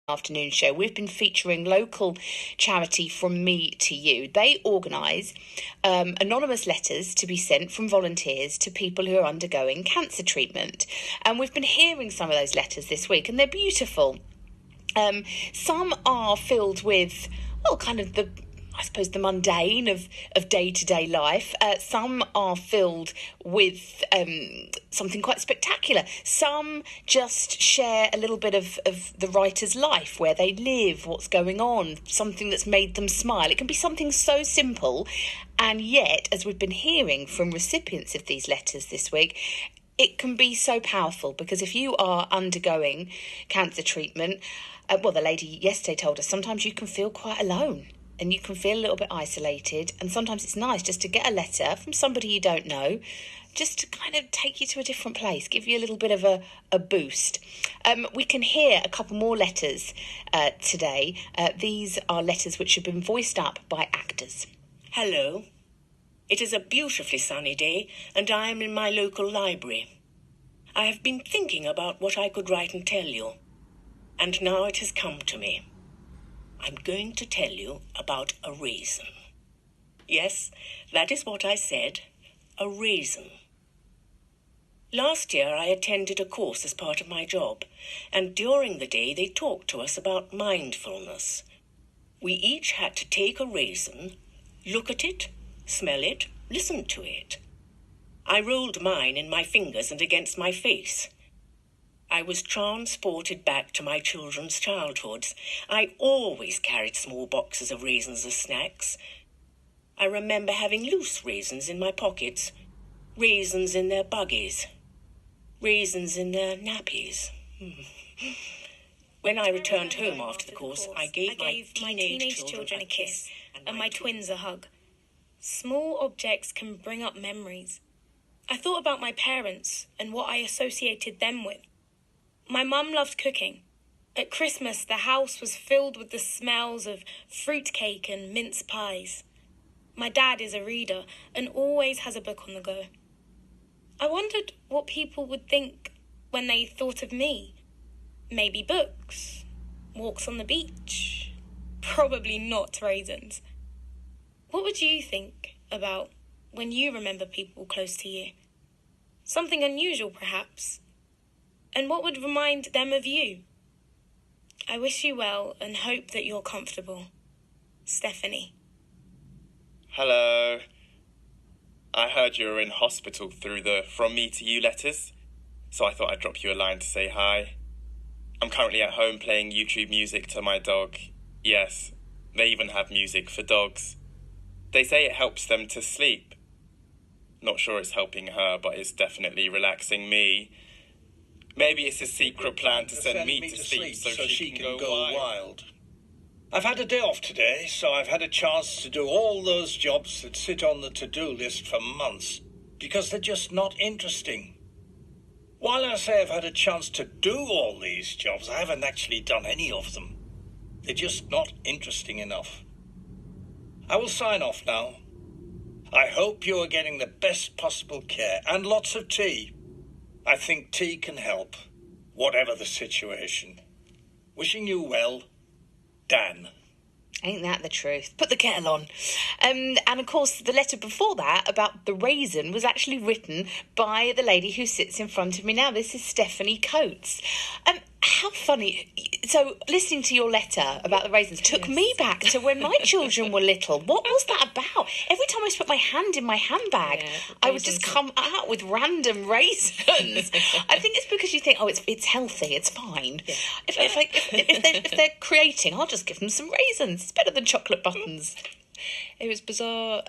afternoon show, we've been featuring local charity From Me to You. They organise anonymous letters to be sent from volunteers to people who are undergoing cancer treatment. And we've been hearing some of those letters this week, and they're beautiful. Some are filled with, kind of the mundane of day-to-day life. Some are filled with something quite spectacular. Some just share a little bit of the writer's life, where they live, what's going on, something that's made them smile. It can be something so simple, and yet, as we've been hearing from recipients of these letters this week, it can be so powerful, because if you are undergoing cancer treatment, the lady yesterday told us sometimes you can feel quite alone. And you can feel a little bit isolated. And sometimes it's nice just to get a letter from somebody you don't know, just to kind of take you to a different place, give you a little bit of a boost. We can hear a couple more letters today. These are letters which have been voiced up by actors. Hello. It is a beautifully sunny day, and I am in my local library. I have been thinking about what I could write and tell you. And now it has come to me. I'm going to tell you about a reason. Yes, that is what I said, a reason. Last year I attended a course as part of my job, and during the day they talked to us about mindfulness. We each had to take a raisin, look at it, smell it, listen to it. I rolled mine in my fingers and against my face. I was transported back to my children's childhoods. I always carried small boxes of raisins as snacks. I remember having loose raisins in my pockets, raisins in their buggies, raisins in their nappies. When I returned home after the course, I gave my teenage children a kiss and my twins a hug. Small objects can bring up memories. I thought about my parents and what I associated them with. My mum loved cooking. At Christmas, the house was filled with the smells of fruitcake and mince pies. My dad is a reader and always has a book on the go. I wondered what people would think when they thought of me. Maybe books, walks on the beach, probably not raisins. What would you think about when you remember people close to you? Something unusual, perhaps. And what would remind them of you? I wish you well and hope that you're comfortable. Stephanie. Hello. I heard you were in hospital through the From Me to You letters, so I thought I'd drop you a line to say hi. I'm currently at home playing YouTube music to my dog. Yes, they even have music for dogs. They say it helps them to sleep. Not sure it's helping her, but it's definitely relaxing me. Maybe it's a secret plan to send me to sleep so she can go wild. I've had a day off today, so I've had a chance to do all those jobs that sit on the to-do list for months, because they're just not interesting. While I say I've had a chance to do all these jobs, I haven't actually done any of them. They're just not interesting enough. I will sign off now. I hope you are getting the best possible care and lots of tea. I think tea can help, whatever the situation. Wishing you well, Dan. Ain't that the truth? Put the kettle on. And of course, the letter before that about the raisin was actually written by the lady who sits in front of me now. This is Stephanie Coates. How funny. So, listening to your letter about the raisins took me back to when my children were little. What was that about? Every time I put my hand in my handbag, I would just come out with random raisins. I think it's because you think, it's healthy, it's fine. Yeah. If they're creating, I'll just give them some raisins. It's better than chocolate buttons. It was bizarre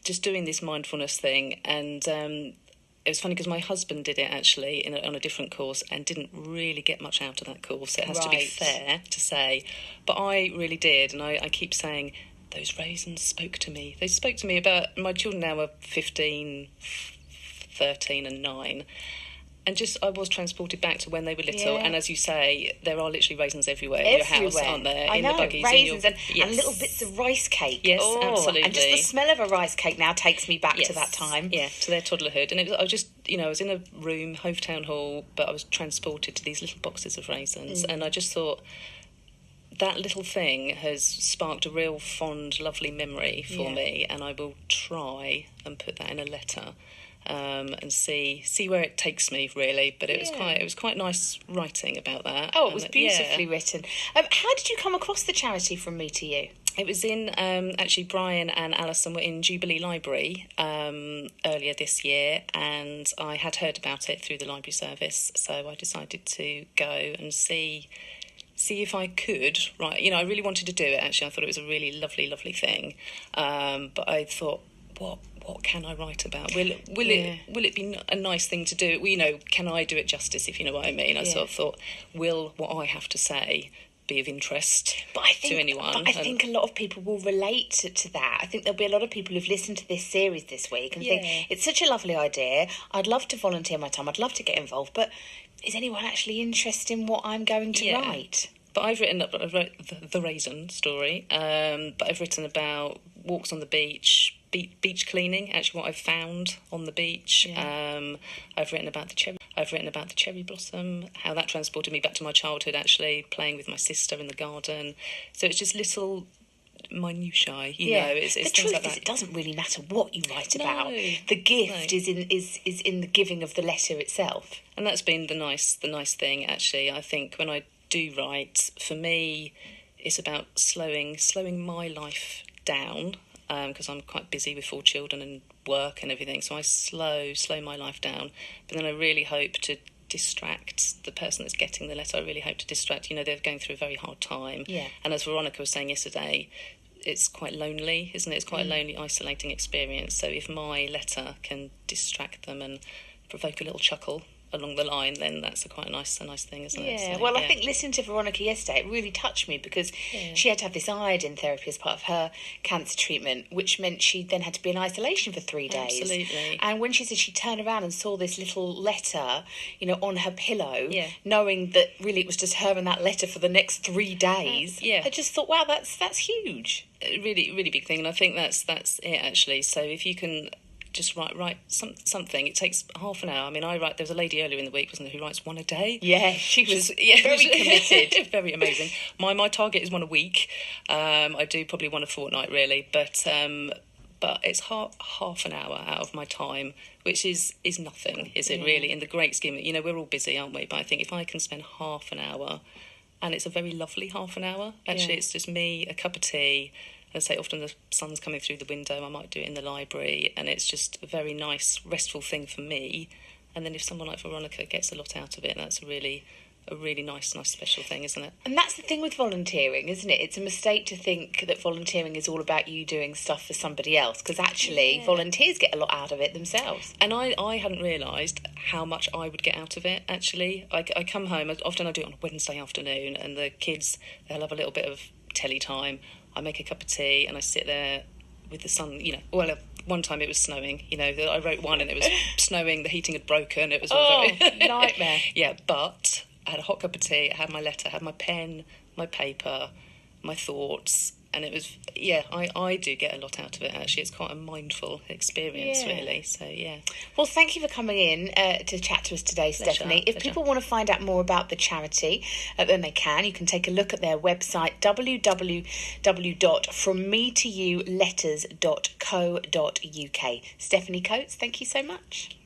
just doing this mindfulness thing, and it was funny because my husband did it actually on a different course and didn't really get much out of that course. It has to be fair to say. But I really did, and I keep saying, those raisins spoke to me. They spoke to me about, my children now are 15, 13 and 9. And just, I was transported back to when they were little. Yeah. And as you say, there are literally raisins everywhere in your house, aren't there? In the buggies. Raisins and little bits of rice cake. Yes, absolutely. And just the smell of a rice cake now takes me back to that time. Yeah, to their toddlerhood. And I was just, I was in a room, Hove Town Hall, but I was transported to these little boxes of raisins. And I just thought, that little thing has sparked a real fond, lovely memory for Yeah. me, and I will try and put that in a letter. And see where it takes me, really. But it was quite nice writing about that. Oh, it was And, beautifully written. How did you come across the charity From Me to You? It was in, actually, Brian and Alison were in Jubilee Library earlier this year, and I had heard about it through the library service, so I decided to go and see if I could write. I really wanted to do it, actually. I thought it was a really lovely thing. But I thought, what can I write about? Will it be a nice thing to do? Well, can I do it justice, if you know what I mean? I sort of thought, will what I have to say be of interest to anyone? But I think a lot of people will relate to that. I think there'll be a lot of people who've listened to this series this week and think, it's such a lovely idea. I'd love to volunteer my time. I'd love to get involved. But is anyone actually interested in what I'm going to write? But I've wrote the Raisin story, but I've written about walks on the beach, beach cleaning, actually what I've found on the beach. I've written about the cherry blossom, how that transported me back to my childhood, actually, playing with my sister in the garden. So it's just little minutiae, you know. It's the things truth like is, that. it doesn't really matter what you write about. No. The gift is in the giving of the letter itself. And that's been the nice thing, actually. I think when I do write, for me, it's about slowing my life down, because I'm quite busy with 4 children and work and everything, so I slow my life down. But then I really hope to distract the person that's getting the letter. I really hope to distract, they're going through a very hard time. And as Veronica was saying yesterday, it's quite lonely, isn't it? It's quite a lonely, isolating experience. So if my letter can distract them and provoke a little chuckle along the line, then that's quite a nice thing, isn't it? So, I think listening to Veronica yesterday, it really touched me, because she had to have this iodine therapy as part of her cancer treatment, which meant she then had to be in isolation for 3 days. Absolutely. And when she said she turned around and saw this little letter, on her pillow, knowing that really it was just her and that letter for the next 3 days, I just thought, wow, that's huge. A really, really big thing, and I think that's it, actually. So if you can just write something. It takes half an hour. I mean, there's a lady earlier in the week, wasn't there, who writes 1 a day? Yeah, she was very committed. Very amazing. My target is 1 a week. I do probably 1 a fortnight, really, but it's half an hour out of my time, which is nothing, is it, really, in the great scheme? We're all busy, aren't we? But I think if I can spend half an hour, and it's a very lovely half an hour, actually, it's just me, a cup of tea. As I say, often the sun's coming through the window, I might do it in the library, and it's just a very nice, restful thing for me. And then if someone like Veronica gets a lot out of it, that's a really nice, special thing, isn't it? And that's the thing with volunteering, isn't it? It's a mistake to think that volunteering is all about you doing stuff for somebody else, because actually volunteers get a lot out of it themselves. And I hadn't realised how much I would get out of it, actually. I come home, often I do it on a Wednesday afternoon, and the kids, they'll have a little bit of telly time. I make a cup of tea and I sit there with the sun, one time it was snowing, I wrote one and it was snowing, the heating had broken, it was all very... nightmare. Yeah, but I had a hot cup of tea, I had my letter, I had my pen, my paper, my thoughts, and it was, I do get a lot out of it, actually. It's quite a mindful experience, really, so, Well, thank you for coming in to chat to us today, Stephanie. If people want to find out more about the charity, then they can. You can take a look at their website, www.frommetouletters.co.uk. Stephanie Coates, thank you so much.